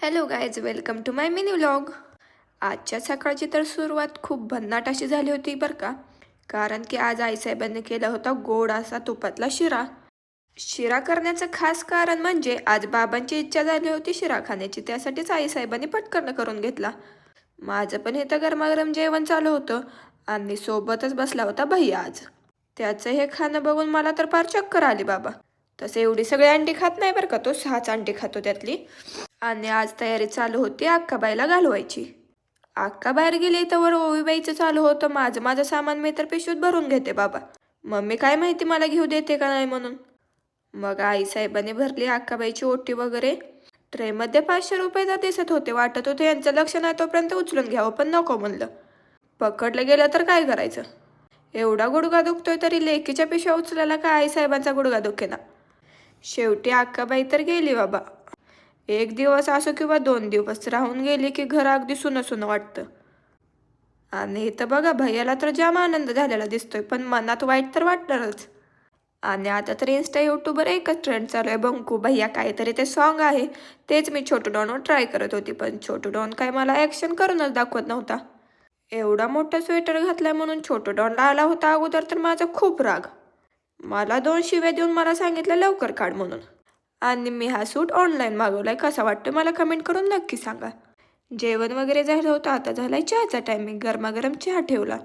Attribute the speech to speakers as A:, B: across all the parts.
A: Hello guys, welcome to my mini vlog. आजच्या सकाळची तर सुरुवात खूप भन्नाट अशी झाली होती बरं का. कारण की आज आईसाहेबांनी केला होता गोड असा तुपातला शिरा. शिरा करण्याचं खास कारण म्हणजे आज बाबांची इच्छा झाली होती शिरा खाण्याची, त्यासाठीच आईसाहेबांनी पटकन करून घेतला. माझं पण इथं गरमागरम जेवण चालू होतं आणि सोबतच बसला होता भैया आज. त्याचं हे खाणं बघून मला तर फार चक्कर आली बाबा. तसं एवढी सगळी अंडी खात नाही बरं का, तो 6च अंडी खातो त्यातली. आणि आज तयारी चालू होती अक्काबाईला घालवायची. अक्का बाहेर गेली तर ओवीबाईचं चालू होतं माझं माझं सामान मी तर पिशवीत भरून घेते बाबा. मम्मी काय माहिती मला घेऊ देते का नाही म्हणून. मग आईसाहेबांनी भरली अक्काबाईची ओटी वगैरे. ट्रेमध्ये 500 रुपये तर दिसत होते, वाटत होते यांचं लक्ष नाही तोपर्यंत उचलून घ्यावं, पण नको म्हणलं. पकडलं गेलं तर काय करायचं. एवढा गुडघा दुखतोय तरी लेकीच्या पिशव्या उचलायला काय आईसाहेबांचा गुडघा दुखेना. शेवटी अक्काबाई तर गेली बाबा. एक दिवस असो किंवा 2 दिवस राहून गेली की घर अगदी सुनं सुनं वाटतं. आणि इथं बघा भैयाला तर जाम आनंद झालेला दिसतोय, पण मनात वाईट तर वाटणारच. आणि आता तर इन्स्टा यूट्यूबवर एकच ट्रेंड चालू आहे, बंकू भैया काहीतरी ते सॉन्ग आहे. तेच मी छोटू डॉनवर ट्राय करत होती, पण छोटू डॉन काय मला ॲक्शन करूनच दाखवत नव्हता. एवढा मोठा स्वेटर घातलाय म्हणून छोटू डॉनला आला होता अगोदर तर माझा खूप राग. मला 2 शिव्या देऊन मला सांगितलं लवकर काढ म्हणून. आणि मी हा सूट ऑनलाईन मागवलाय, कसा वाटतो मला कमेंट करून नक्की सांगा. जेवण वगैरे झालं होतं, आता झालाय चहाचा टायमिंग. गरमागरम चहा ठेवला.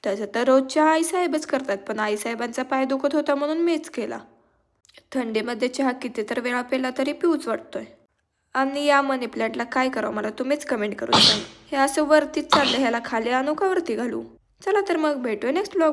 A: तसं तर रोज चहा आईसाहेबच करतात, पण आईसाहेबांचा पाय दुखत होता म्हणून मीच केला. थंडीमध्ये चहा किती तर वेळा पेला तरी पिऊच वाटतोय. आणि या मनी प्लॅन्टला काय करावं मला तुम्हीच कमेंट करून सांगा. हे असं वरतीच चाललं, ह्याला खाली आणू का वरती घालू. चला तर मग भेटूया नेक्स्ट व्लॉग.